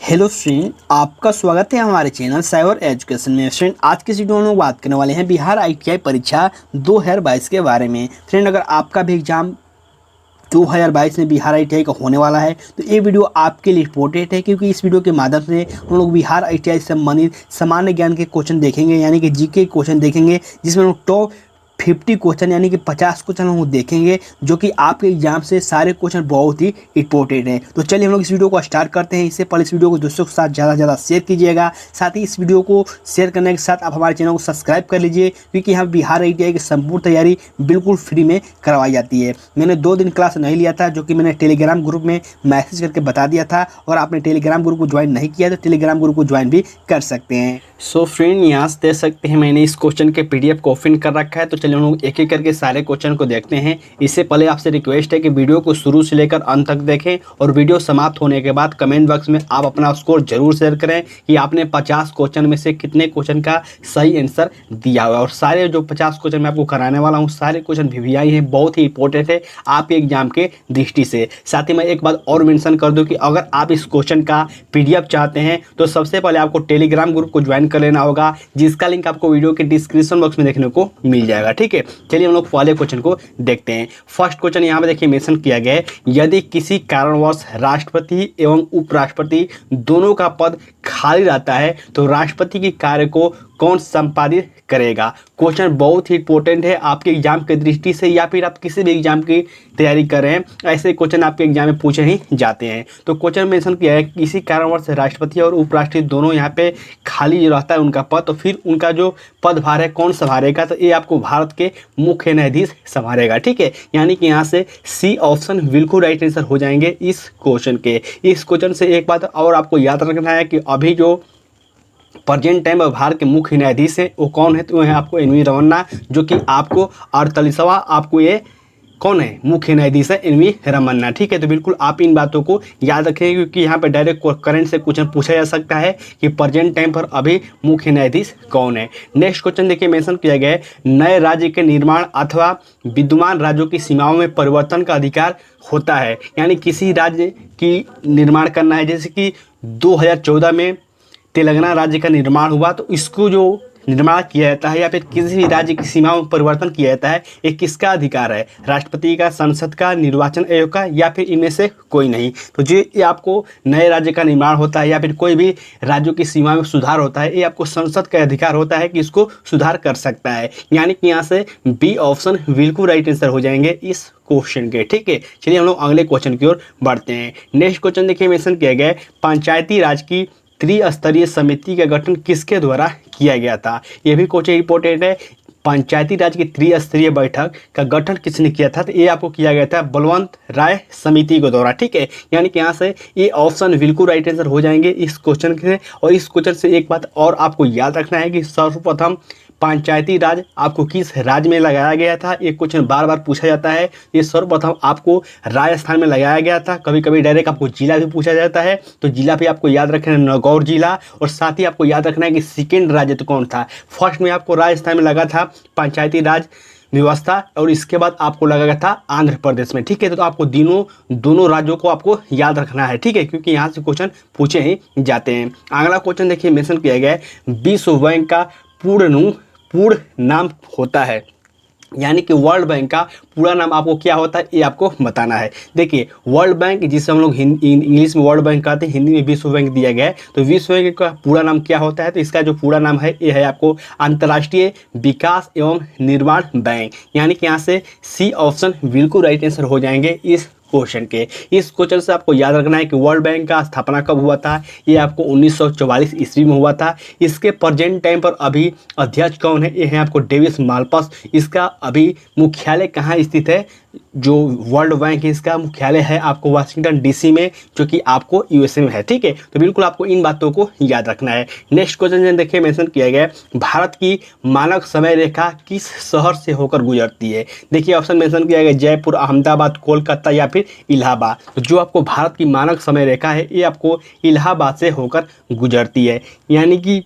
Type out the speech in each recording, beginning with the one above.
Hello friend, आपका स्वागत है हमारे चैनल साइबर एजुकेशन में। फ्रेंड, आज के वीडियो में बात करने वाले हैं बिहार आईटीआई परीक्षा 2022 के बारे में। फ्रेंड, अगर आपका भी एग्जाम 2022 में बिहार आईटीआई का होने वाला है तो ये वीडियो आपके लिए इंपॉर्टेंट है, क्योंकि इस वीडियो के माध्यम से हम लोग बिहार आईटीआई से संबंधित सामान्य ज्ञान के क्वेश्चन देखेंगे, यानी कि जीके क्वेश्चन देखेंगे, जिसमें हम लोग टॉप 50 क्वेश्चन यानी कि 50 क्वेश्चन हम देखेंगे, जो कि आपके एग्जाम से सारे क्वेश्चन बहुत ही इंपॉर्टेंट हैं। तो चलिए हम लोग इस वीडियो को स्टार्ट करते हैं। इससे पहले इस वीडियो को दोस्तों के साथ ज़्यादा से ज़्यादा शेयर कीजिएगा। साथ ही इस वीडियो को शेयर करने के साथ आप हमारे चैनल को सब्सक्राइब कर लीजिए, क्योंकि यहाँ बिहार आईटीआई की संपूर्ण तैयारी बिल्कुल फ्री में करवाई जाती है। मैंने 2 दिन क्लास नहीं लिया था, जो कि मैंने टेलीग्राम ग्रुप में मैसेज करके बता दिया था। और आपने टेलीग्राम ग्रुप को ज्वाइन नहीं किया तो टेलीग्राम ग्रुप को ज्वाइन भी कर सकते हैं। सो फ्रेंड, यहाँ से देख सकते हैं मैंने इस क्वेश्चन के PDF को ओपन कर रखा है। तो चलिए हम लोग एक एक करके सारे क्वेश्चन को देखते हैं। इससे पहले आपसे रिक्वेस्ट है कि वीडियो को शुरू से लेकर अंत तक देखें, और वीडियो समाप्त होने के बाद कमेंट बॉक्स में आप अपना स्कोर जरूर शेयर करें कि आपने 50 क्वेश्चन में से कितने क्वेश्चन का सही आंसर दिया हुआ है। और सारे जो 50 क्वेश्चन मैं आपको कराने वाला हूँ, सारे क्वेश्चन VVI हैं, बहुत ही इंपॉर्टेंट है आपके एग्जाम के दृष्टि से। साथ ही मैं एक बात और मेंशन कर दूं कि अगर आप इस क्वेश्चन का PDF चाहते हैं तो सबसे पहले आपको टेलीग्राम ग्रुप को ज्वाइन कर लेना होगा, जिसका लिंक आपको वीडियो के डिस्क्रिप्शन बॉक्स में देखने को मिल जाएगा। ठीक है, चलिए हम लोग पहले क्वेश्चन को देखते हैं। फर्स्ट क्वेश्चन यहाँ पे देखिए मेंशन किया गया है, यदि किसी कारणवश राष्ट्रपति एवं उपराष्ट्रपति दोनों का पद खाली रहता है तो राष्ट्रपति के कार्य को कौन संपादित करेगा। क्वेश्चन बहुत ही इंपॉर्टेंट है आपके एग्जाम के दृष्टि से, या फिर आप किसी भी एग्जाम की तैयारी कर रहे हैं, ऐसे क्वेश्चन आपके एग्जाम में पूछे ही जाते हैं। तो क्वेश्चन मेंशन किया है, किसी कारणवश राष्ट्रपति और उपराष्ट्रपति दोनों यहाँ पे खाली जो रहता है उनका पद, तो फिर उनका जो पदभार है कौन संभालेगा, तो ये आपको भारत के मुख्य न्यायाधीश संभालेगा। ठीक है, यानी कि यहाँ से C ऑप्शन बिल्कुल राइट आंसर हो जाएंगे इस क्वेश्चन के। इस क्वेश्चन से एक बात और आपको याद रखना है कि अभी जो प्रेजेंट टाइम में भारत के मुख्य न्यायाधीश है वो कौन है, तो है आपको NV रमन्ना, जो कि आपको 48वां आपको ये कौन है मुख्य न्यायाधीश है NV रमन्ना। ठीक है, तो बिल्कुल आप इन बातों को याद रखें, क्योंकि यहाँ पे डायरेक्ट करंट से क्वेश्चन पूछा जा सकता है कि प्रेजेंट टाइम पर अभी मुख्य न्यायाधीश कौन है। नेक्स्ट क्वेश्चन देखिए मेंशन किया गया है, नए राज्य के निर्माण अथवा विद्यमान राज्यों की सीमाओं में परिवर्तन का अधिकार होता है। यानी किसी राज्य की निर्माण करना है, जैसे कि 2014 में तेलंगाना राज्य का निर्माण हुआ, तो इसको जो निर्माण किया जाता है या फिर किसी भी राज्य की सीमाओं में परिवर्तन किया जाता है, ये किसका अधिकार है, राष्ट्रपति का, संसद का, निर्वाचन आयोग का, या फिर इनमें से कोई नहीं। तो जो ये आपको नए राज्य का निर्माण होता है या फिर कोई भी राज्यों की सीमा में सुधार होता है, ये आपको संसद का अधिकार होता है कि इसको सुधार कर सकता है। यानी कि यहाँ से B ऑप्शन बिल्कुल राइट आंसर हो जाएंगे इस क्वेश्चन के। ठीक है, चलिए हम लोग अगले क्वेश्चन की ओर बढ़ते हैं। नेक्स्ट क्वेश्चन देखिए मेंशन किया गया है, पंचायती राज की त्रिस्तरीय समिति का गठन किसके द्वारा किया गया था। यह भी क्वेश्चन इंपॉर्टेंट है, पंचायती राज की त्रिस्तरीय बैठक का गठन किसने किया था, तो ये आपको किया गया था बलवंत राय समिति के द्वारा। ठीक है, यानी कि यहाँ से ये ऑप्शन बिल्कुल राइट आंसर हो जाएंगे इस क्वेश्चन के। और इस क्वेश्चन से एक बात और आपको याद रखना है कि सर्वप्रथम पंचायती राज आपको किस राज्य में लगाया गया था, ये क्वेश्चन बार बार पूछा जाता है। ये सर्वप्रथम आपको राजस्थान में लगाया गया था। कभी कभी डायरेक्ट आपको जिला भी पूछा जाता है, तो जिला भी आपको याद रखना है, नगौर जिला। और साथ ही आपको याद रखना है कि सेकेंड राज्य तो कौन था। फर्स्ट में आपको राजस्थान में लगा था पंचायती राज व्यवस्था, और इसके बाद आपको लगा गया था आंध्र प्रदेश में। ठीक है, तो आपको दोनों राज्यों को आपको याद रखना है। ठीक है, क्योंकि यहाँ से क्वेश्चन पूछे ही जाते हैं। अगला क्वेश्चन देखिए मेंशन किया गया है, विश्व बैंक का पूर्ण नाम होता है, यानी कि वर्ल्ड बैंक का पूरा नाम आपको क्या होता है, ये आपको बताना है। देखिए, वर्ल्ड बैंक जिसे हम लोग इंग्लिश में वर्ल्ड बैंक कहते हैं, हिंदी में विश्व बैंक दिया गया है। तो विश्व बैंक का पूरा नाम क्या होता है, तो इसका जो पूरा नाम है ये है आपको अंतर्राष्ट्रीय विकास एवं निर्माण बैंक। यानी कि यहाँ से C ऑप्शन बिल्कुल राइट आंसर हो जाएंगे इस क्वेश्चन के। इस क्वेश्चन से आपको याद रखना है कि वर्ल्ड बैंक का स्थापना कब हुआ था, ये आपको 1944 ईस्वी में हुआ था। इसके प्रेजेंट टाइम पर अभी अध्यक्ष कौन है, ये है आपको डेविस मालपास। इसका अभी मुख्यालय कहाँ स्थित है, जो वर्ल्ड बैंक है इसका मुख्यालय है आपको वाशिंगटन DC में, जो कि आपको USA में है। ठीक है, तो बिल्कुल आपको इन बातों को याद रखना है। नेक्स्ट क्वेश्चन देखिए मेंशन किया गया है, भारत की मानक समय रेखा किस शहर से होकर गुजरती है। देखिए ऑप्शन मेंशन किया गया, जयपुर, अहमदाबाद, कोलकाता या फिर इलाहाबाद। तो जो आपको भारत की मानक समय रेखा है ये आपको इलाहाबाद से होकर गुजरती है। यानी कि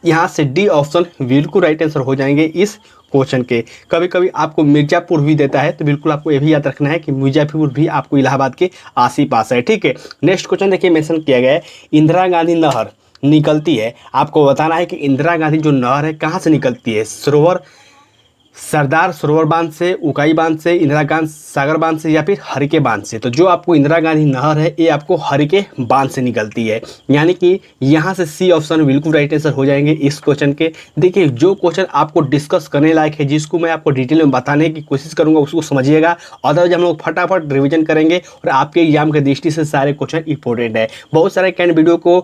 यहाँ से D ऑप्शन बिल्कुल राइट आंसर हो जाएंगे इस क्वेश्चन के। कभी कभी आपको मिर्ज़ापुर भी देता है, तो बिल्कुल आपको ये भी याद रखना है कि मिर्ज़ापुर भी आपको इलाहाबाद के आस ही पास है। ठीक है, नेक्स्ट क्वेश्चन देखिए मेंशन किया गया है, इंदिरा गांधी नहर निकलती है, आपको बताना है कि इंदिरा गांधी जो नहर है कहाँ से निकलती है, सरदार सरोवर बांध से, उकाई बांध से, इंदिरा गांधी सागर बांध से, या फिर हरिके बांध से। तो जो आपको इंदिरा गांधी नहर है ये आपको हरिके बांध से निकलती है, यानी कि यहाँ से सी ऑप्शन बिल्कुल राइट आंसर हो जाएंगे इस क्वेश्चन के। देखिए जो क्वेश्चन आपको डिस्कस करने लायक है, जिसको मैं आपको डिटेल में बताने की कोशिश करूँगा, उसको समझिएगा। अदरवाइज हम लोग फटाफट रिविजन करेंगे और आपके एग्जाम की दृष्टि से सारे क्वेश्चन इंपॉर्टेंट है। बहुत सारे कैंड वीडियो को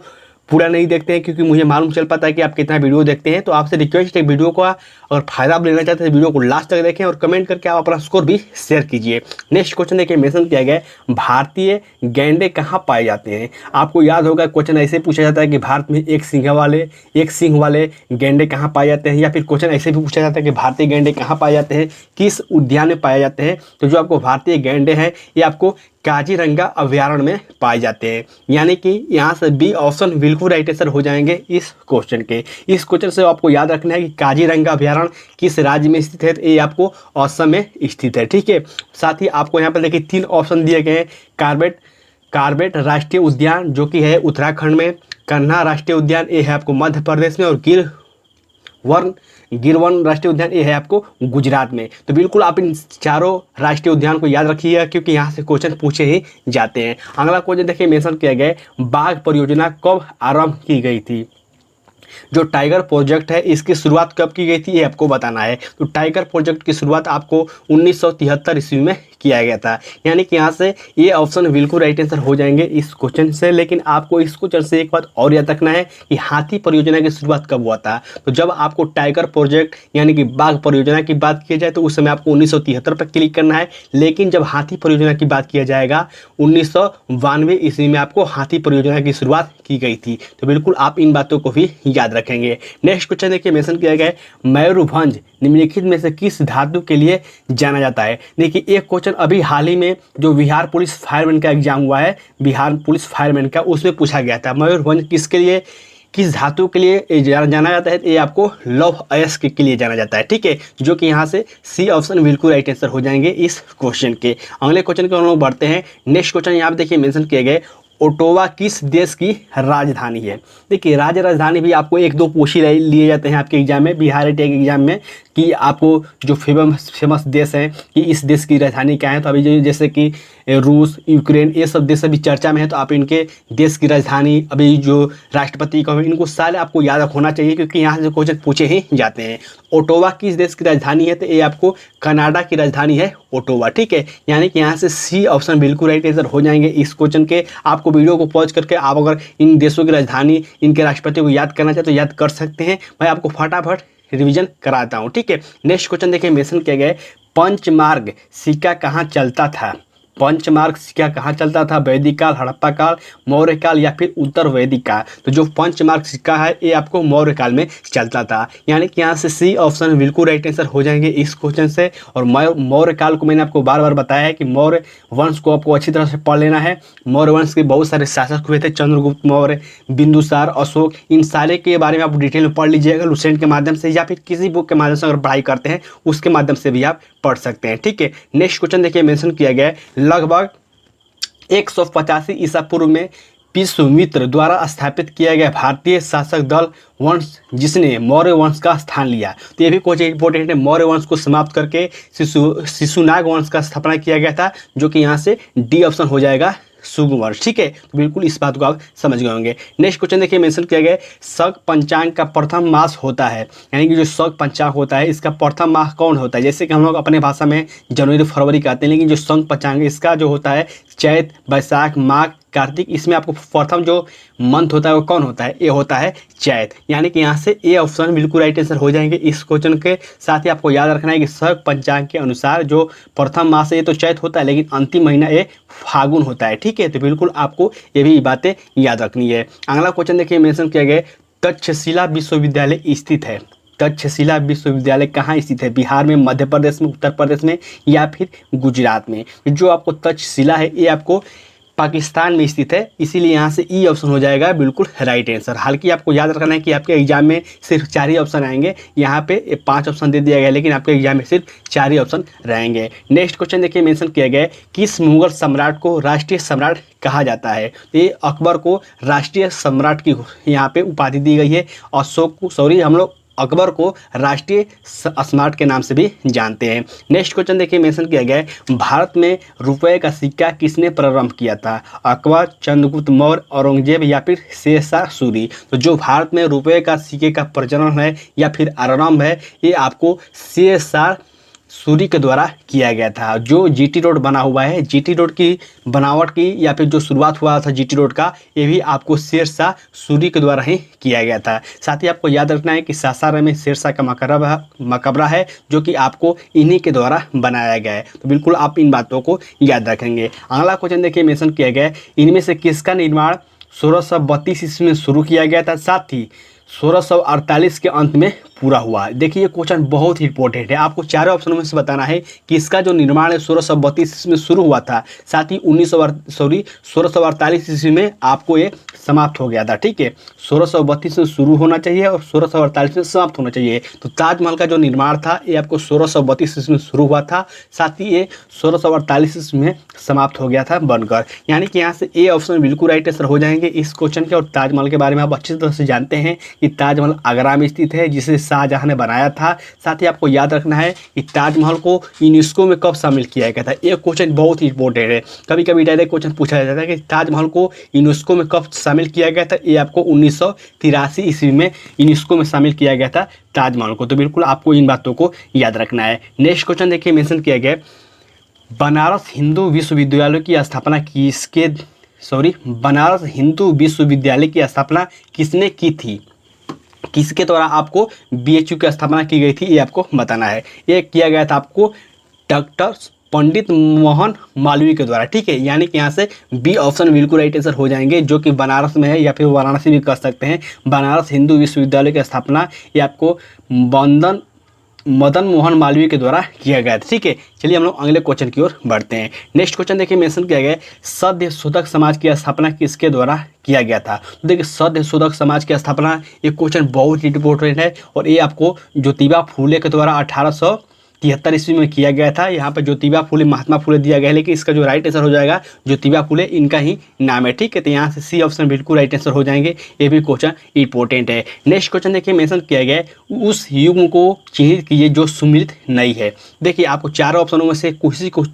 पूरा नहीं देखते हैं, क्योंकि मुझे मालूम चल पाता है कि आप कितना वीडियो देखते हैं। तो आपसे रिक्वेस्ट है, वीडियो का अगर फायदा आप लेना चाहते हैं वीडियो को लास्ट तक देखें और कमेंट करके आप अपना स्कोर भी शेयर कीजिए। नेक्स्ट क्वेश्चन देखिए मेंशन किया गया है, भारतीय गैंडे कहाँ पाए जाते हैं। आपको याद होगा क्वेश्चन ऐसे पूछा जाता है कि भारत में एक सिंह वाले गैंडे कहाँ पाए जाते हैं, या फिर क्वेश्चन ऐसे भी पूछा जाता है कि भारतीय गैंडे कहाँ पाए जाते हैं, किस उद्यान में पाए जाते हैं। तो जो आपको भारतीय गैंडे हैं ये आपको काजीरंगा अभ्यारण्य में पाए जाते हैं, यानी कि यहाँ से बी ऑप्शन बिल्कुल राइट आंसर हो जाएंगे इस क्वेश्चन के। इस क्वेश्चन से आपको याद रखना है कि काजीरंगा अभ्यारण्य किस राज्य में स्थित है, तो ये आपको असम में स्थित है। ठीक है, साथ ही आपको यहाँ पर देखिए 3 ऑप्शन दिए गए हैं, कार्बेट राष्ट्रीय उद्यान जो कि है उत्तराखंड में, कन्हा राष्ट्रीय उद्यान ये है आपको मध्य प्रदेश में, और गिरवन राष्ट्रीय उद्यान ये है आपको गुजरात में। तो बिल्कुल आप इन चारों राष्ट्रीय उद्यान को याद रखिएगा, क्योंकि यहाँ से क्वेश्चन पूछे ही जाते हैं। अगला क्वेश्चन देखिए मेंशन किया गया है, बाघ परियोजना कब आरंभ की गई थी। जो टाइगर प्रोजेक्ट है इसकी शुरुआत कब की गई थी ये आपको बताना है। तो टाइगर प्रोजेक्ट की शुरुआत आपको 1973 ईस्वी में किया गया था, यानी कि यहाँ से ये ऑप्शन बिल्कुल राइट आंसर हो जाएंगे इस क्वेश्चन से। लेकिन आपको इस क्वेश्चन से एक बात और याद रखना है कि हाथी परियोजना की शुरुआत कब हुआ था। तो जब आपको टाइगर प्रोजेक्ट यानी कि बाघ परियोजना की बात की जाए तो उस समय आपको 1973 पर क्लिक करना है। लेकिन जब हाथी परियोजना की बात किया जाएगा 1992 ईस्वी में आपको हाथी परियोजना की शुरुआत की गई थी। तो बिल्कुल आप इन बातों को भी याद रखेंगे। नेक्स्ट क्वेश्चन देखिए मेंशन किया गया है, मयूरभंज निम्नलिखित में से किस धातु के लिए जाना जाता है। देखिए एक क्वेश्चन अभी हाल ही में जो बिहार पुलिस फायरमैन का एग्जाम हुआ है, बिहार पुलिस फायरमैन का, उसमें पूछा गया था मयूरभंज किसके लिए, किस धातु के लिए जाना जाता है। ये आपको लौह अयस्क के लिए जाना जाता है। ठीक है, जो कि यहाँ से सी ऑप्शन बिल्कुल राइट आंसर हो जाएंगे इस क्वेश्चन के। अगले क्वेश्चन को हम लोग बढ़ते हैं। नेक्स्ट क्वेश्चन यहाँ पे देखिए मेंशन किए गए, ओटावा किस देश की राजधानी है। देखिए राजधानी भी आपको 1-2 पूछ ही लिए जाते हैं आपके एग्जाम में, बिहार टेक एग्जाम में, कि आपको जो फेमस देश है कि इस देश की राजधानी क्या है। तो अभी जैसे कि रूस, यूक्रेन, ये सब देश अभी चर्चा में है, तो आप इनके देश की राजधानी, अभी जो राष्ट्रपति का, इनको सारे आपको याद होना चाहिए, क्योंकि यहाँ से क्वेश्चन पूछे ही जाते हैं। ओटावा किस देश की राजधानी है, तो ये आपको कनाडा की राजधानी है ओटावा। ठीक है, यानी कि यहाँ से सी ऑप्शन बिल्कुल राइट आंसर हो जाएंगे इस क्वेश्चन के। आपको वीडियो को पॉज करके आप अगर इन देशों की राजधानी, इनके राष्ट्रपति को याद करना चाहे तो याद कर सकते हैं। मैं आपको फटाफट रिवीजन कराता हूँ। ठीक है, नेक्स्ट क्वेश्चन देखिए मेंशन किया गया है, पंचमार्ग सिक्का कहाँ चलता था। पंचमार्ग सिक्का कहाँ चलता था, वैदिक काल, हड़प्पा काल, मौर्य काल, या फिर उत्तर वैदिक काल। तो जो पंचमार्ग सिक्का है ये आपको मौर्य काल में चलता था, यानी कि यहाँ से सी ऑप्शन बिल्कुल राइट आंसर हो जाएंगे इस क्वेश्चन से। और मौर्य काल को मैंने आपको बार बार बताया है कि मौर्य वंश को आपको अच्छी तरह से पढ़ लेना है। मौर्य वंश के बहुत सारे शासक हुए थे, चंद्रगुप्त मौर्य, बिंदुसार, अशोक, इन सारे के बारे में आप डिटेल में पढ़ लीजिएगा लुसेंट के माध्यम से, या फिर किसी बुक के माध्यम से अगर पढ़ाई करते हैं उसके माध्यम से भी आप पढ़ सकते हैं। ठीक है, नेक्स्ट क्वेश्चन देखिए मेंशन किया गया है, लगभग 185 ईसा पूर्व में विश्वामित्र द्वारा स्थापित किया गया भारतीय शासक दल वंश जिसने मौर्य वंश का स्थान लिया। तो ये भी कुछ इंपॉर्टेंट है, मौर्य वंश को समाप्त करके शिशुनाग वंश का स्थापना किया गया था, जो कि यहाँ से डी ऑप्शन हो जाएगा शुंग वंश। ठीक है, तो बिल्कुल इस बात को आप समझ गए होंगे। नेक्स्ट क्वेश्चन देखिए मेंशन किया गया है, शक पंचांग का प्रथम मास होता है, यानी कि जो शक पंचांग होता है इसका प्रथम मास कौन होता है। जैसे कि हम लोग अपने भाषा में जनवरी फरवरी कहते हैं, लेकिन जो शक पंचांग इसका जो होता है चैत, बैसाख, माघ, कार्तिक, इसमें आपको प्रथम जो मंथ होता है वो कौन होता है, ये होता है चैत, यानी कि यहाँ से ए ऑप्शन बिल्कुल राइट आंसर हो जाएंगे इस क्वेश्चन के। साथ ही आपको याद रखना है कि शक पंचांग के अनुसार जो प्रथम मास है ये तो चैत होता है, लेकिन अंतिम महीना ये फागुन होता है। ठीक है, तो बिल्कुल आपको ये भी बातें याद रखनी है। अगला क्वेश्चन देखिए मेंशन किया गया, तक्षशिला विश्वविद्यालय स्थित है। तक्षशिला विश्वविद्यालय कहाँ स्थित है, बिहार में, मध्य प्रदेश में, उत्तर प्रदेश में, या फिर गुजरात में। जो आपको तक्षशिला है ये आपको पाकिस्तान में स्थित है, इसीलिए यहाँ से ई ऑप्शन हो जाएगा बिल्कुल राइट आंसर। हालांकि आपको याद रखना है कि आपके एग्जाम में सिर्फ 4 ही ऑप्शन आएंगे, यहाँ पे 5 ऑप्शन दे दिया गया है, लेकिन आपके एग्जाम में सिर्फ 4 ही ऑप्शन रहेंगे। नेक्स्ट क्वेश्चन देखिए, मेंशन किया गया है किस मुगल सम्राट को राष्ट्रीय सम्राट कहा जाता है। तो ये अकबर को राष्ट्रीय सम्राट की यहाँ पे उपाधि दी गई है। हम लोग अकबर को राष्ट्रीय सम्राट के नाम से भी जानते हैं। नेक्स्ट क्वेश्चन देखिए, मेंशन किया गया है भारत में रुपए का सिक्का किसने प्रारंभ किया था। अकबर, चंद्रगुप्त मौर्य, औरंगजेब या फिर शेरशाह सूरी। तो जो भारत में रुपए का सिक्के का प्रचलन है या फिर आरंभ है, ये आपको शेरशाह सूरी के द्वारा किया गया था। जो जीटी रोड बना हुआ है, जीटी रोड की बनावट की या फिर जो शुरुआत हुआ था जीटी रोड का, ये भी आपको शेरशाह सूरी के द्वारा ही किया गया था। साथ ही आपको याद रखना है कि सासाराम में शेरशाह का मकबरा है, जो कि आपको इन्हीं के द्वारा बनाया गया है। तो बिल्कुल आप इन बातों को याद रखेंगे। अगला क्वेश्चन देखिए, मेंशन किया गया है इनमें से किसका निर्माण 1632 ईस्वी में शुरू किया गया था, साथ ही 1648 के अंत में पूरा हुआ। देखिए ये क्वेश्चन बहुत ही इंपॉर्टेंट है, आपको चारों ऑप्शनों में से बताना है कि इसका जो निर्माण है 1632 में शुरू हुआ था, साथ ही 1648 ईस्वी में आपको ये समाप्त हो गया था। ठीक है, 1632 में शुरू होना चाहिए और 1648 में समाप्त होना चाहिए। तो ताजमहल का जो निर्माण था ये आपको 1632 ईस्वी में शुरू हुआ था, साथ ही ये 1648 ईस्वी में समाप्त हो गया था बनकर। यानी कि यहाँ से ए ऑप्शन बिल्कुल राइट आंसर हो जाएंगे इस क्वेश्चन के। और ताजमहल के बारे में आप अच्छी तरह से जानते हैं कि ताजमहल आगरा में स्थित है, जिसे शाहजहां ने बनाया था। साथ ही आपको याद रखना है कि ताजमहल को यूनेस्को में कब शामिल किया गया था। ये क्वेश्चन बहुत ही इंपॉर्टेंट है, कभी कभी डायरेक्ट क्वेश्चन पूछा जाता है कि ताजमहल को यूनेस्को में कब शामिल किया गया था। ये आपको 1983 ईस्वी में यूनेस्को में शामिल किया गया था ताजमहल को। तो बिल्कुल आपको इन बातों को याद रखना है। नेक्स्ट क्वेश्चन देखिए, मेंशन किया गया बनारस हिंदू विश्वविद्यालय की स्थापना बनारस हिंदू विश्वविद्यालय की स्थापना किसने की थी, किसके द्वारा आपको बीएचयू की स्थापना की गई थी, ये आपको बताना है। ये किया गया था आपको डॉक्टर पंडित मोहन मालवीय के द्वारा। ठीक है, यानी कि यहाँ से बी ऑप्शन बिल्कुल राइट आंसर हो जाएंगे, जो कि बनारस में है या फिर वाराणसी भी कर सकते हैं। बनारस हिंदू विश्वविद्यालय की स्थापना ये आपको मदन मोहन मालवीय के द्वारा किया गया था। ठीक है, चलिए हम लोग अगले क्वेश्चन की ओर बढ़ते हैं। नेक्स्ट क्वेश्चन देखिए, मेंशन किया गया सद्य शोधक समाज की स्थापना किसके द्वारा किया गया था। तो देखिए सद्य शोधक समाज की स्थापना ये क्वेश्चन बहुत ही इंपॉर्टेंट है और ये आपको ज्योतिबा फूले के द्वारा 1873 ईस्वी में किया गया था। यहाँ पर ज्योतिबा फूले महात्मा फूले दिया गया है, लेकिन इसका जो राइट आंसर हो जाएगा ज्योतिबा फूले इनका ही नाम है। ठीक है, तो यहाँ से सी ऑप्शन बिल्कुल राइट आंसर हो जाएंगे, ये भी क्वेश्चन इंपॉर्टेंट है। नेक्स्ट क्वेश्चन देखिए, मेंशन किया गया है उस युग को चिन्हित कीजिए जो सुमिलित नहीं है। देखिए आपको चारों ऑप्शनों में से किसी को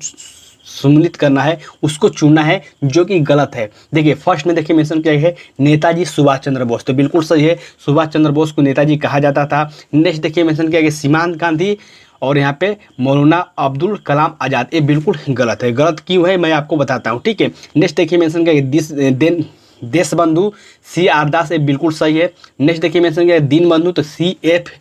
सम्मिलित करना है, उसको चुनना है जो कि गलत है। देखिए फर्स्ट में देखिए मेंशन किया है नेताजी सुभाष चंद्र बोस, तो बिल्कुल सही है, सुभाष चंद्र बोस को नेताजी कहा जाता था। नेक्स्ट देखिए मेंशन किया गया सीमांत गांधी और यहाँ पे मौलाना अब्दुल कलाम आज़ाद, ये बिल्कुल गलत है। गलत क्यों है मैं आपको बताता हूँ। ठीक है, नेक्स्ट देखिए मेंशन किया देशबंधु सी आर दास, ये बिल्कुल सही है। नेक्स्ट देखिए मेंशन किया दीनबंधु, तो सी एफ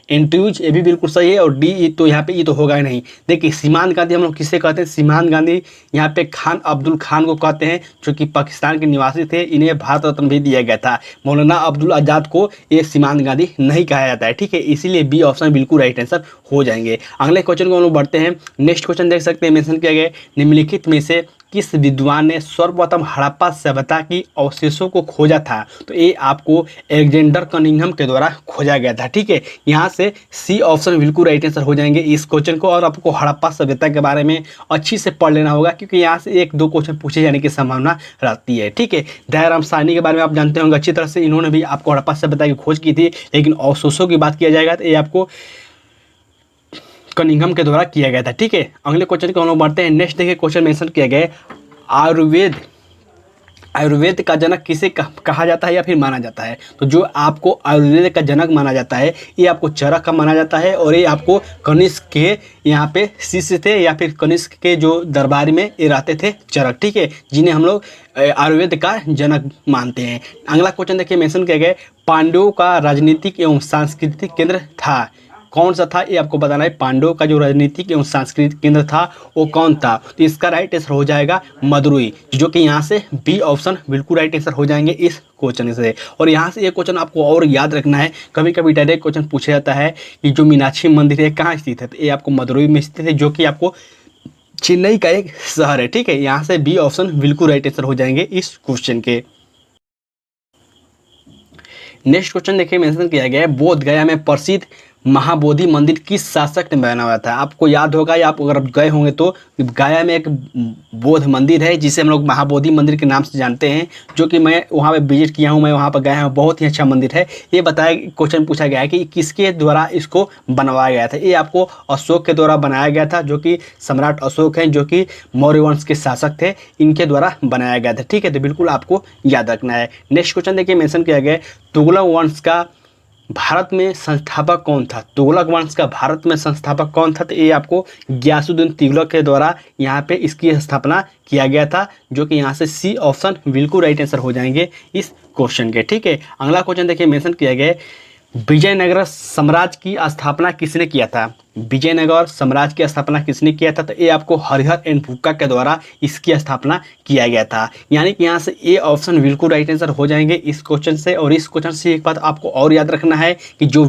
एंड्रयूज, ये भी बिल्कुल सही है। और डी तो यहाँ पे ये तो होगा ही नहीं। देखिए सीमांत गांधी हम लोग किससे कहते हैं, सीमांत गांधी यहाँ पे खान अब्दुल खान को कहते हैं, जो कि पाकिस्तान के निवासी थे, इन्हें भारत रत्न भी दिया गया था। मौलाना अब्दुल आज़ाद को ये सीमांत गांधी नहीं कहा जाता है। ठीक है, इसीलिए बी ऑप्शन बिल्कुल राइट आंसर हो जाएंगे। अगले क्वेश्चन को हम लोग बढ़ते हैं। नेक्स्ट क्वेश्चन देख सकते हैं, मेंशन किया गया निम्नलिखित में से किस विद्वान ने सर्वप्रथम हड़प्पा सभ्यता की अवशेषों को खोजा था। तो ये आपको एलेक्जेंडर कनिंघम के द्वारा खोजा गया था। ठीक है, यहाँ से सी ऑप्शन बिल्कुल राइट आंसर हो जाएंगे इस क्वेश्चन को। और आपको हड़प्पा सभ्यता के बारे में अच्छी से पढ़ लेना होगा, क्योंकि यहाँ से 1-2 क्वेश्चन पूछे जाने की संभावना रहती है। ठीक है, दयाराम साहनी के बारे में आप जानते होंगे अच्छी तरह से, इन्होंने भी आपको हड़प्पा सभ्यता की खोज की थी। लेकिन अवशेषों की बात किया जाएगा तो ये आपको कनिंघम के द्वारा किया गया था। ठीक है, अगले क्वेश्चन को हम लोग बढ़ते हैं। नेक्स्ट देखिए क्वेश्चन मेंशन किया गया आयुर्वेद का जनक किसे कहा जाता है या फिर माना जाता है। तो जो आपको आयुर्वेद का जनक माना जाता है ये आपको चरक का माना जाता है, और ये आपको कनिष्क के यहाँ पे शिष्य थे या फिर कनिष्क के जो दरबार में ये रहते थे चरक। ठीक है, जिन्हें हम लोग आयुर्वेद का जनक मानते हैं। अगला क्वेश्चन देखिए मेंशन किया गया पांडवों का राजनीतिक एवं सांस्कृतिक केंद्र था, कौन सा था ये आपको बताना है। पांडवों का जो राजनीतिक एवं सांस्कृतिक केंद्र था वो कौन था, तो इसका राइट आंसर हो जाएगा मदुरई, जो कि यहाँ से बी ऑप्शन बिल्कुल राइट आंसर हो जाएंगे इस क्वेश्चन से। और यहाँ से ये क्वेश्चन आपको और याद रखना है, कभी कभी डायरेक्ट क्वेश्चन पूछा जाता है कि जो मीनाक्षी मंदिर है कहाँ स्थित है, तो ये आपको मदुरई में स्थित है, जो कि आपको चेन्नई का एक शहर है। ठीक है, यहाँ से बी ऑप्शन बिल्कुल राइट आंसर हो जाएंगे इस क्वेश्चन के। नेक्स्ट क्वेश्चन देखिए मेंशन किया गया है, बोध गया में प्रसिद्ध महाबोधि मंदिर किस शासक ने बनाया हुआ था। आपको याद होगा या आप अगर गए होंगे तो गया में एक बौद्ध मंदिर है जिसे हम लोग महाबोधि मंदिर के नाम से जानते हैं, जो कि मैं वहाँ पे विजिट किया हूँ, मैं वहाँ पर गया हूँ, बहुत ही अच्छा मंदिर है। ये बताया क्वेश्चन पूछा गया है कि किसके द्वारा इसको बनवाया गया था। ये आपको अशोक के द्वारा बनाया गया था, जो कि सम्राट अशोक हैं, जो कि मौर्य वंश के शासक थे, इनके द्वारा बनाया गया था। ठीक है, तो बिल्कुल आपको याद रखना है। नेक्स्ट क्वेश्चन देखिए मेंशन किया गया है, तुगलक वंश का भारत में संस्थापक कौन था। तुगलक वंश का भारत में संस्थापक कौन था, तो ये आपको गियासुद्दीन तुगलक के द्वारा यहाँ पे इसकी स्थापना किया गया था, जो कि यहाँ से सी ऑप्शन बिल्कुल राइट आंसर हो जाएंगे इस क्वेश्चन के। ठीक है, अगला क्वेश्चन देखिए मेंशन किया गया है, विजयनगर साम्राज्य की स्थापना किसने किया था। विजयनगर साम्राज्य की स्थापना किसने किया था, तो ये आपको हरिहर एंड भुक्का के द्वारा इसकी स्थापना किया गया था। यानी कि यहाँ से ए ऑप्शन बिल्कुल राइट आंसर हो जाएंगे इस क्वेश्चन से। और इस क्वेश्चन से एक बात आपको और याद रखना है कि जो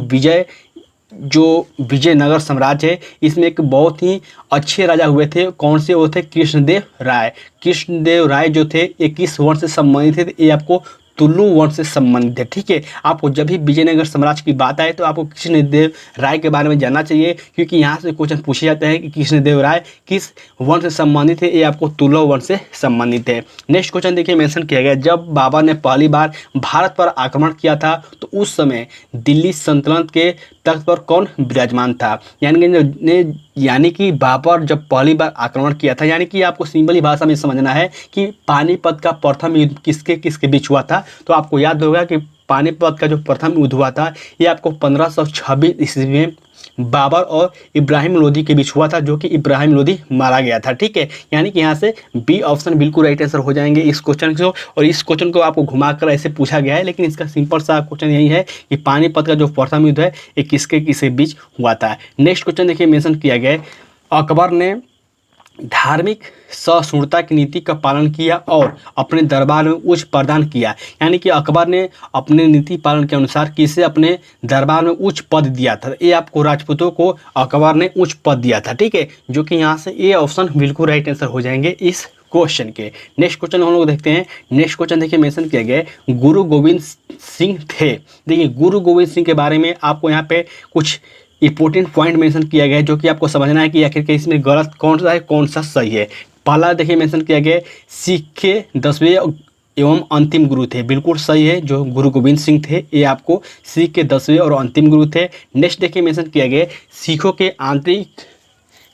विजयनगर साम्राज्य है, इसमें एक बहुत ही अच्छे राजा हुए थे। कौन से वो थे, कृष्णदेव राय। कृष्णदेव राय जो थे ये किस वंश से संबंधित थे, ये आपको तुलु वंश से संबंधित है। ठीक है, आपको जब भी विजयनगर साम्राज्य की बात आए तो आपको कृष्णदेव राय के बारे में जानना चाहिए, क्योंकि यहाँ से क्वेश्चन पूछे जाते हैं कि कृष्णदेव राय किस वंश से संबंधित है, ये आपको तुलु वंश से संबंधित है। नेक्स्ट क्वेश्चन देखिए मेंशन किया गया, जब बाबर ने पहली बार भारत पर आक्रमण किया था तो उस समय दिल्ली सल्तनत के तख्त पर कौन विराजमान था। यानी कि बाबर जब पहली बार आक्रमण किया था, यानी कि आपको सिंपली भाषा में समझना है कि पानीपत का प्रथम युद्ध किसके किसके बीच हुआ था। तो आपको याद होगा कि पानीपत का जो प्रथम युद्ध हुआ था ये आपको 1526 ईस्वी में बाबर और इब्राहिम लोदी के बीच हुआ था, जो कि इब्राहिम लोदी मारा गया था। ठीक है, यानी कि यहाँ से बी ऑप्शन बिल्कुल राइट आंसर हो जाएंगे इस क्वेश्चन को। और इस क्वेश्चन को आपको घुमाकर ऐसे पूछा गया है, लेकिन इसका सिंपल सा क्वेश्चन यही है कि पानीपत का जो प्रथम युद्ध है ये किसके किसके बीच हुआ था। नेक्स्ट क्वेश्चन देखिए मेंशन किया गया है, अकबर ने धार्मिक सहिष्णुता की नीति का पालन किया और अपने दरबार में उच्च प्रदान किया। यानी कि अकबर ने अपने नीति पालन के अनुसार किसे अपने दरबार में उच्च पद दिया था। ये आपको राजपूतों को अकबर ने उच्च पद दिया था। ठीक है, जो कि यहाँ से ये ऑप्शन बिल्कुल राइट आंसर हो जाएंगे इस क्वेश्चन के। नेक्स्ट क्वेश्चन हम लोग देखते हैं। नेक्स्ट क्वेश्चन देखिए मेंशन किया गया है, गुरु गोविंद सिंह थे। देखिए गुरु गोविंद सिंह के बारे में आपको यहाँ पे कुछ इंपॉर्टेंट पॉइंट मेंशन किया गया है, जो कि आपको समझना है कि आखिर के इसमें गलत कौन सा है कौन सा सही है। पहला देखिए मेंशन किया गया है, सिख के 10वें एवं अंतिम गुरु थे। बिल्कुल सही है, जो गुरु गोविंद सिंह थे ये आपको सिख के 10वें और अंतिम गुरु थे। नेक्स्ट देखिए मेंशन किया गया है, सिखों के आंतरिक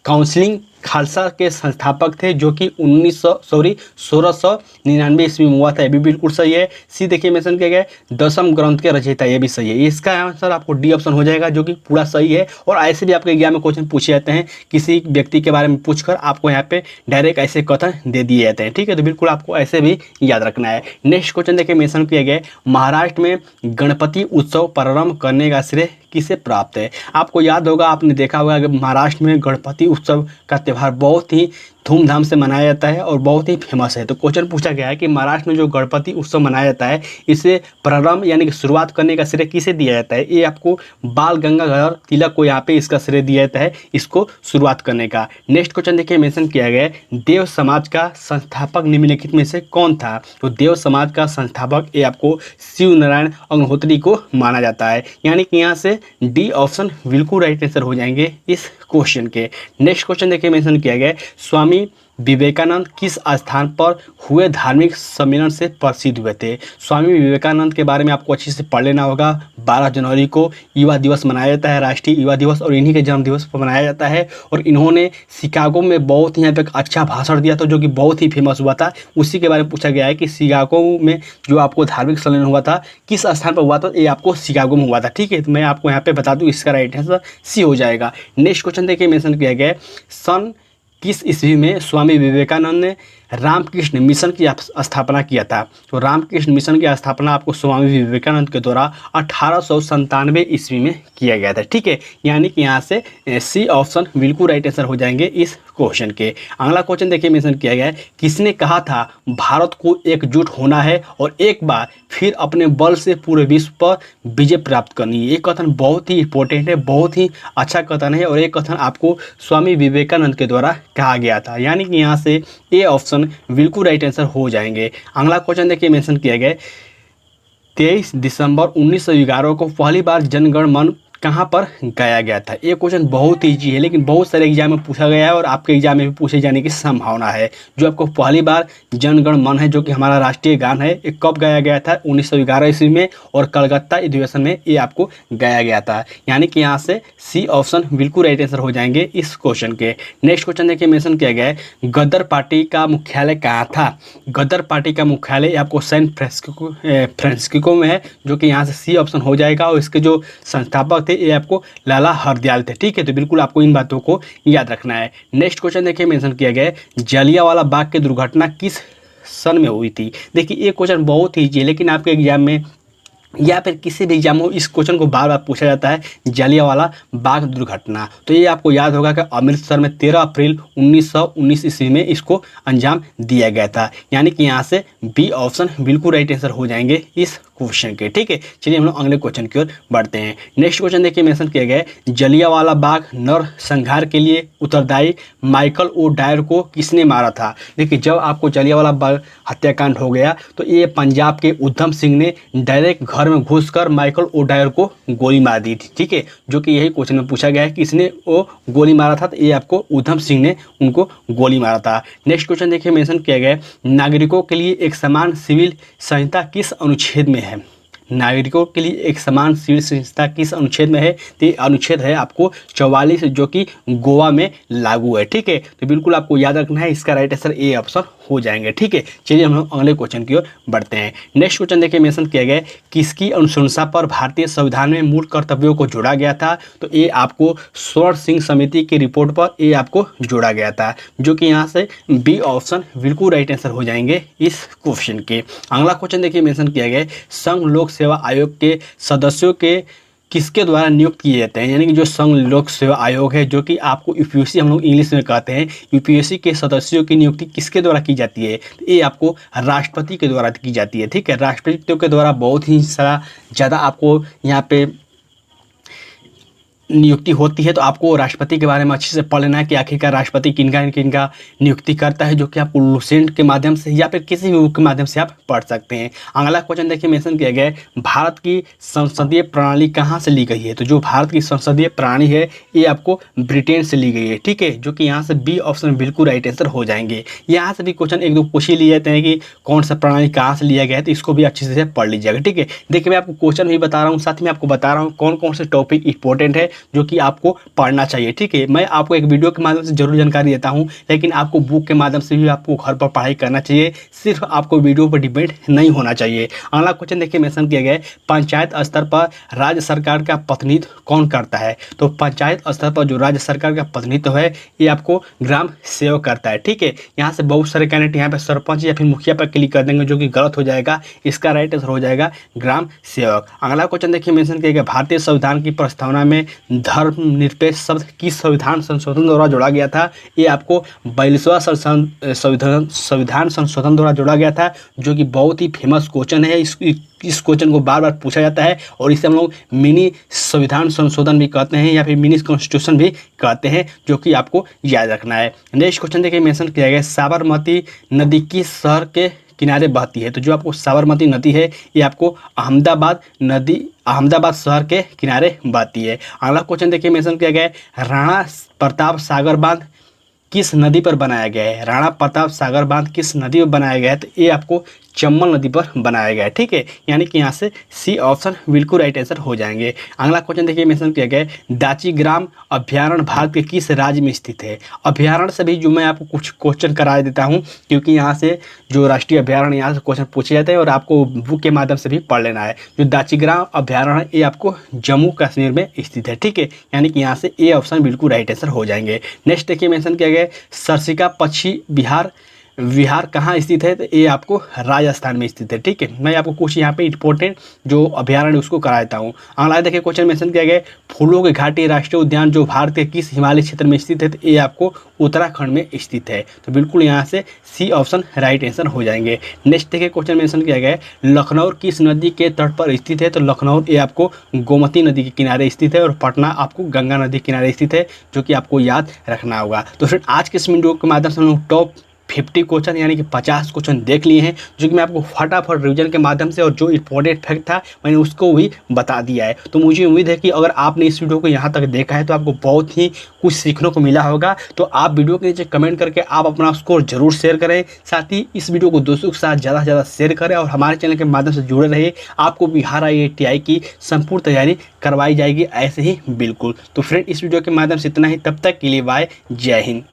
काउंसलिंग खालसा के संस्थापक थे, जो कि 1699 ईस्वी में हुआ था। ये भी बिल्कुल सही है। सी देखिए मेंशन किया गया है, दसम ग्रंथ के रचयिता, ये भी सही है। इसका आंसर आपको डी ऑप्शन हो जाएगा, जो कि पूरा सही है। और ऐसे भी आपके एग्जाम में क्वेश्चन पूछे जाते हैं, किसी व्यक्ति के बारे में पूछकर आपको यहाँ पे डायरेक्ट ऐसे कथन दे दिए जाते हैं। ठीक है, तो बिल्कुल आपको ऐसे भी याद रखना है। नेक्स्ट क्वेश्चन देखिए मेंशन किया गया है, महाराष्ट्र में गणपति उत्सव प्रारंभ करने का श्रेय किसे प्राप्त है। आपको याद होगा, आपने देखा होगा कि महाराष्ट्र में गणपति उत्सव का त्यौहार बहुत ही धूमधाम से मनाया जाता है और बहुत ही फेमस है। तो क्वेश्चन पूछा गया है कि महाराष्ट्र में जो गणपति उत्सव मनाया जाता है इसे प्रारंभ यानी कि शुरुआत करने का श्रेय किसे दिया जाता है। ये आपको बाल गंगाधर तिलक को यहाँ पे इसका श्रेय दिया जाता है, इसको शुरुआत करने का। नेक्स्ट क्वेश्चन देखिए मेंशन किया गया है, देव समाज का संस्थापक निम्नलिखित में से कौन था। तो देव समाज का संस्थापक ये आपको शिव नारायण अग्निहोत्री को माना जाता है। यानी कि यहाँ से डी ऑप्शन बिल्कुल राइट आंसर हो जाएंगे इस क्वेश्चन के। नेक्स्ट क्वेश्चन देखिए मेंशन किया गया है, स्वामी विवेकानंद किस स्थान पर हुए धार्मिक सम्मेलन से प्रसिद्ध हुए थे। स्वामी विवेकानंद के बारे में आपको अच्छे से पढ़ लेना होगा। 12 जनवरी को युवा दिवस मनाया जाता है, राष्ट्रीय युवा दिवस, और इन्हीं के जन्म दिवस पर मनाया जाता है। और इन्होंने शिकागो में बहुत ही यहाँ पे एक अच्छा भाषण दिया था, जो कि बहुत ही फेमस हुआ था। उसी के बारे में पूछा गया है कि शिकागो में जो आपको धार्मिक सम्मेलन हुआ था किस स्थान पर हुआ था। ये आपको शिकागो में हुआ था। ठीक है, तो मैं आपको यहाँ पे बता दूँ, इसका राइट आंसर सी हो जाएगा। नेक्स्ट क्वेश्चन देखिए मेंशन किया गया है, सन किस ईस्वी में स्वामी विवेकानंद ने रामकृष्ण मिशन की स्थापना किया था। तो रामकृष्ण मिशन की स्थापना आपको स्वामी विवेकानंद के द्वारा 1897 ईस्वी में किया गया था। ठीक है, यानी कि यहाँ से सी ऑप्शन बिल्कुल राइट आंसर हो जाएंगे इस क्वेश्चन के। अगला क्वेश्चन देखिए मेंशन किया गया है, किसने कहा था भारत को एकजुट होना है और एक बार फिर अपने बल से पूरे विश्व पर विजय प्राप्त करनी है। ये कथन बहुत ही इंपॉर्टेंट है, बहुत ही अच्छा कथन है और ये कथन आपको स्वामी विवेकानंद के द्वारा कहा गया था, यानी कि यहाँ से ए ऑप्शन बिल्कुल राइट आंसर हो जाएंगे। अगला क्वेश्चन देखिए मेंशन किया गया है, 23 दिसंबर 1911 को पहली बार जनगण मन कहाँ पर गाया गया था। ये क्वेश्चन बहुत ईजी है लेकिन बहुत सारे एग्जाम में पूछा गया है और आपके एग्जाम में भी पूछे जाने की संभावना है। जो आपको पहली बार जनगण मन है, जो कि हमारा राष्ट्रीय गान है, ये कब गाया गया था? 1911 ईस्वी में और कलकत्ता अधिवेशन में ये आपको गाया गया था, यानी कि यहाँ से सी ऑप्शन बिल्कुल राइट आंसर हो जाएंगे इस क्वेश्चन के। नेक्स्ट क्वेश्चन देखिए मेंशन किया गया है, गदर पार्टी का मुख्यालय कहाँ था? गदर पार्टी का मुख्यालय आपको सैन फ्रांसिस्को में है, जो कि यहाँ से सी ऑप्शन हो जाएगा और इसके जो संस्थापक थे ये आपको लाला हरदयाल थे। ठीक है, तो बिल्कुल आपको इन बातों को याद रखना है। नेक्स्ट क्वेश्चन देखिए मेंशन किया गया है, जलियांवाला बाग की दुर्घटना किस सन में हुई थी? देखिए ये क्वेश्चन बहुत ही ईजी है लेकिन आपके एग्जाम में या फिर किसी भी एग्जाम में इस क्वेश्चन को बार बार पूछा जाता है, जलियांवाला बाग दुर्घटना। तो ये आपको याद होगा कि अमृतसर में 13 अप्रैल 1919 ईस्वी में इसको अंजाम दिया गया था, यानी कि यहाँ से बी ऑप्शन बिल्कुल राइट आंसर हो जाएंगे इस क्वेश्चन के। ठीक है, चलिए हम लोग अगले क्वेश्चन की ओर बढ़ते हैं। नेक्स्ट क्वेश्चन देखिए मेंशन किया गया है, जलियांवाला बाग नरसंहार के लिए उत्तरदायी माइकल ओ डायर को किसने मारा था? देखिए जब आपको जलियांवाला बाग हत्याकांड हो गया तो ये पंजाब के उधम सिंह ने डायरेक्ट घर में घुसकर माइकल ओ डायर को गोली मार दी थी। ठीक है, जो कि यही क्वेश्चन में पूछा गया है कि किसने वो गोली मारा था, तो ये आपको उधम सिंह ने उनको गोली मारा था। नेक्स्ट क्वेश्चन देखिए मेंशन किया गया है, नागरिकों के लिए एक समान सिविल संहिता किस अनुच्छेद में है? नागरिकों के लिए एक समान सिविल संहिता किस अनुच्छेद में है? तो ये अनुच्छेद है आपको 44, जो कि गोवा में लागू है। ठीक है, तो बिल्कुल आपको याद रखना है, इसका राइट आंसर ए ऑप्शन हो जाएंगे। ठीक है, चलिए हम लोग अगले क्वेश्चन की ओर बढ़ते हैं। नेक्स्ट क्वेश्चन देखिए मेंशन किया गया है, किसकी अनुशंसा पर भारतीय संविधान में मूल कर्तव्यों को जोड़ा गया था? तो ये आपको स्वर्ण सिंह समिति की रिपोर्ट पर ये आपको जोड़ा गया था, जो कि यहाँ से बी ऑप्शन बिल्कुल राइट आंसर हो जाएंगे इस क्वेश्चन के। अगला क्वेश्चन देखिए मेंशन किया गया है, संघ लोक सेवा आयोग के सदस्यों के किसके द्वारा नियुक्त किए जाते हैं? यानी कि जो संघ लोक सेवा आयोग है, जो कि आपको यूपीएससी हम लोग इंग्लिश में कहते हैं, यूपीएससी के सदस्यों की नियुक्ति किसके द्वारा की जाती है? तो ये आपको राष्ट्रपति के द्वारा की जाती है। ठीक है, राष्ट्रपति के द्वारा बहुत ही सारा ज़्यादा आपको यहाँ पे नियुक्ति होती है, तो आपको राष्ट्रपति के बारे में अच्छे से पढ़ लेना है कि आखिरकार राष्ट्रपति किनका किनका नियुक्ति करता है, जो कि आपको लुसेंट के माध्यम से या फिर किसी भी बुक के माध्यम से आप पढ़ सकते हैं। अगला क्वेश्चन देखिए मेंशन किया गया है, भारत की संसदीय प्रणाली कहाँ से ली गई है? तो जो भारत की संसदीय प्रणाली है ये आपको ब्रिटेन से ली गई है। ठीक है, जो कि यहाँ से बी ऑप्शन बिल्कुल राइट आंसर हो जाएंगे। यहाँ से भी क्वेश्चन एक दो पूछ ही लिए जाते हैं कि कौन सा प्रणाली कहाँ से लिया गया है, तो इसको भी अच्छे से पढ़ लीजिएगा। ठीक है, देखिए मैं आपको क्वेश्चन भी बता रहा हूँ, साथ में आपको बता रहा हूँ कौन कौन से टॉपिक इंपॉर्टेंट है जो कि आपको पढ़ना चाहिए। ठीक है, मैं आपको एक वीडियो के माध्यम से जरूर जानकारी देता हूं, लेकिन आपको बुक के माध्यम से भी आपको घर पर पढ़ाई करना चाहिए, सिर्फ आपको वीडियो पर डिपेंड नहीं होना चाहिए। अगला क्वेश्चन देखिए मेंशन किया गया है, पंचायत स्तर पर राज्य सरकार का प्रतिनिधित्व कौन करता है? तो पंचायत स्तर पर जो राज्य सरकार का प्रतिनिधित्व है ये आपको ग्राम सेवक करता है। ठीक है, यहाँ से बहुत सारे कैंडिडेट यहाँ पे सरपंच या फिर मुखिया पर क्लिक कर देंगे, जो कि गलत हो जाएगा। इसका राइट आंसर हो जाएगा ग्राम सेवक। अगला क्वेश्चन देखिए मेंशन किया गया, भारतीय संविधान की प्रस्तावना में धर्मनिरपेक्ष शब्द किस संविधान संशोधन द्वारा जोड़ा गया था? ये आपको 42वां संविधान संशोधन द्वारा जोड़ा गया था, जो कि बहुत ही फेमस क्वेश्चन है। इस क्वेश्चन को बार बार पूछा जाता है और इसे हम लोग मिनी संविधान संशोधन भी कहते हैं या फिर मिनी कॉन्स्टिट्यूशन भी कहते हैं, जो कि आपको याद रखना है। नेक्स्ट क्वेश्चन देखिए मेंशन किया गया, साबरमती नदी किस शहर के किनारे बहती है? तो जो आपको साबरमती नदी है ये आपको अहमदाबाद शहर के किनारे बहती है। अगला क्वेश्चन देखिए मेंशन किया गया है, राणा प्रताप सागर बांध किस नदी पर बनाया गया है? राणा प्रताप सागर बांध किस नदी पर बनाया गया है? तो ये आपको चंबल नदी पर बनाया गया है। ठीक है, यानी कि यहाँ से सी ऑप्शन बिल्कुल राइट आंसर हो जाएंगे। अगला क्वेश्चन देखिए मेंशन किया गया है, दाचीग्राम अभ्यारण्य भारत के किस राज्य में स्थित है? अभ्यारण्य से भी जो मैं आपको कुछ क्वेश्चन करा देता हूँ, क्योंकि यहाँ से जो राष्ट्रीय अभ्यारण्य यहाँ से क्वेश्चन पूछे जाते हैं और आपको बुक के माध्यम से भी पढ़ लेना है। जो दाचीग्राम अभ्यारण्य ये आपको जम्मू कश्मीर में स्थित है। ठीक है, यानी कि यहाँ से ए ऑप्शन बिल्कुल राइट आंसर हो जाएंगे। नेक्स्ट देखिए मेंशन किया गया है, सरसिका पक्षी बिहार विहार कहाँ स्थित है, तो ये आपको राजस्थान में स्थित है। ठीक है, मैं आपको कुछ यहाँ पे इंपॉर्टेंट जो अभ्यारण्य उसको कराता हूँ। अगला देखिए क्वेश्चन मेंशन किया गया है, फूलों की घाटी राष्ट्रीय उद्यान जो भारत के किस हिमालय क्षेत्र में स्थित है, तो ये आपको उत्तराखंड में स्थित है। तो बिल्कुल यहाँ से सी ऑप्शन राइट आंसर हो जाएंगे। नेक्स्ट देखिए क्वेश्चन मेंशन किया गया है, लखनऊ किस नदी के तट पर स्थित है, तो लखनऊ ये आपको गोमती नदी के किनारे स्थित है और पटना आपको गंगा नदी के किनारे स्थित है, जो कि आपको याद रखना होगा। तो फ्रेंड आज के इस वीडियो के माध्यम से हम लोग टॉप 50 क्वेश्चन यानी कि 50 क्वेश्चन देख लिए हैं, जो कि मैं आपको फटाफट रिवीजन के माध्यम से और जो इंपॉर्टेंट फैक्ट था मैंने उसको भी बता दिया है। तो मुझे उम्मीद है कि अगर आपने इस वीडियो को यहाँ तक देखा है तो आपको बहुत ही कुछ सीखने को मिला होगा। तो आप वीडियो के नीचे कमेंट करके आप अपना स्कोर जरूर शेयर करें, साथ ही इस वीडियो को दोस्तों के साथ ज़्यादा से ज़्यादा शेयर करें और हमारे चैनल के माध्यम से जुड़े रहिए। आपको बिहार IITI की संपूर्ण तैयारी करवाई जाएगी ऐसे ही बिल्कुल। तो फ्रेंड इस वीडियो के माध्यम से इतना ही, तब तक के लिए बाय, जय हिंद।